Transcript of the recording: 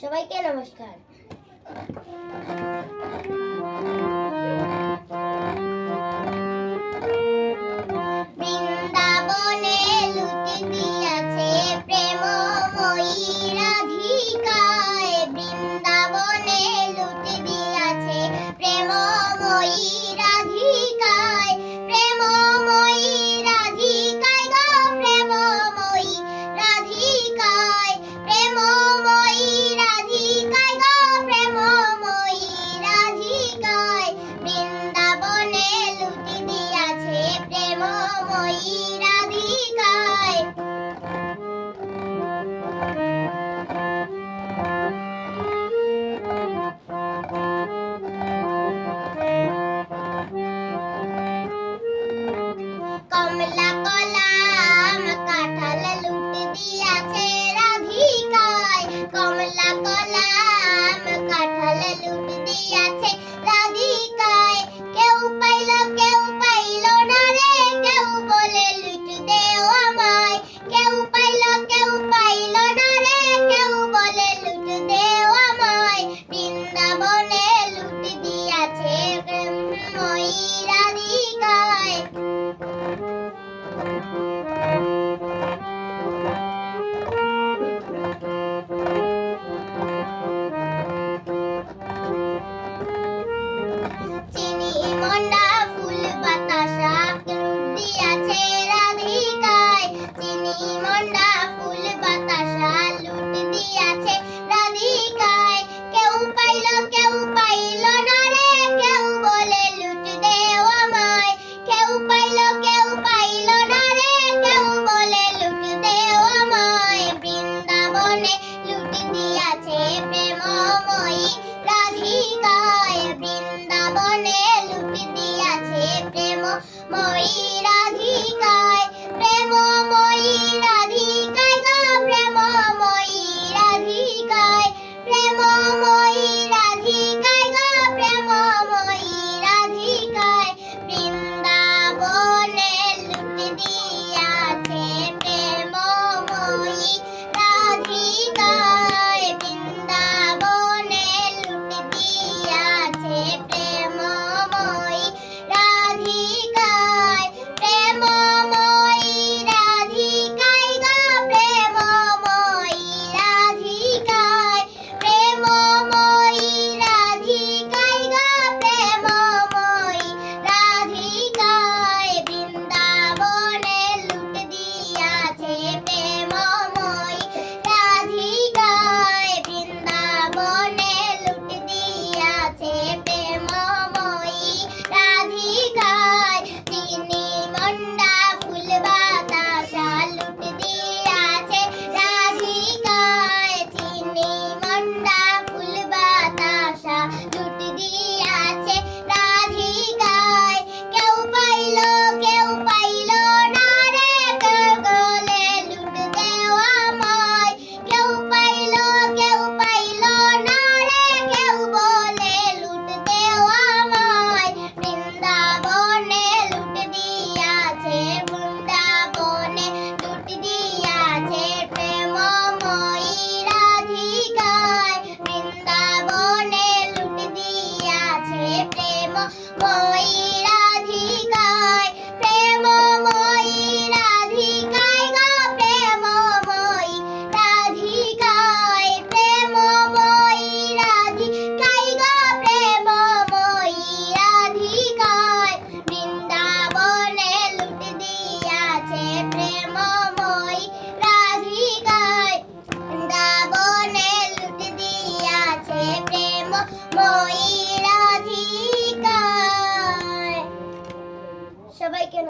সবাইকে নমস্কার। বৃন্দাবনে লুটি দিয়াছে প্রেমময়ী রাধিকায়, বৃন্দাবনে লুটি দিয়াছে প্রেমময়ী রাধিকায়, প্রেমময়ী রাধিকায় গো প্রেমময়ী রাধিকায়, প্রেমময়ী রাধিকায় গো প্রেমময়ী রাধিকায়, বৃন্দাবনে লুটি দিয়াছে প্রেমময়ী রাধিকায়। কমলা কলা আম কাঁঠাল লুটি দিয়াছে রাধিকায়, কমলা কলা আম কাঁঠাল লুটি দিয়াছে রাধিকায়, কেউ পাইল না রে, কেউ বলে লুট দেও আমায়, কেউ পাইল না রে, কেউ বলে লুট দেও আমায়, বৃন্দাবনে লুটি দিয়াছে প্রেমময়ী রাধিকায়। চিনি মন্ডা ফুল বাতাসা লুট দিয়াছে রাধিকায়, চিনি মন্ডা ফুল বাতাসা লুট দিয়াছে রাধিকায়, কেউ পাইল না রে, কেউ বলে লুট দেও আমায়, কেউ পাইল না রে, কেউ বলে লুট দেও আমায়, বৃন্দাবনে লুটি দিয়াছে প্রেমময়ী রাধিকায়, বৃন্দাবনে লুটি দিয়াছে প্রেমময়ী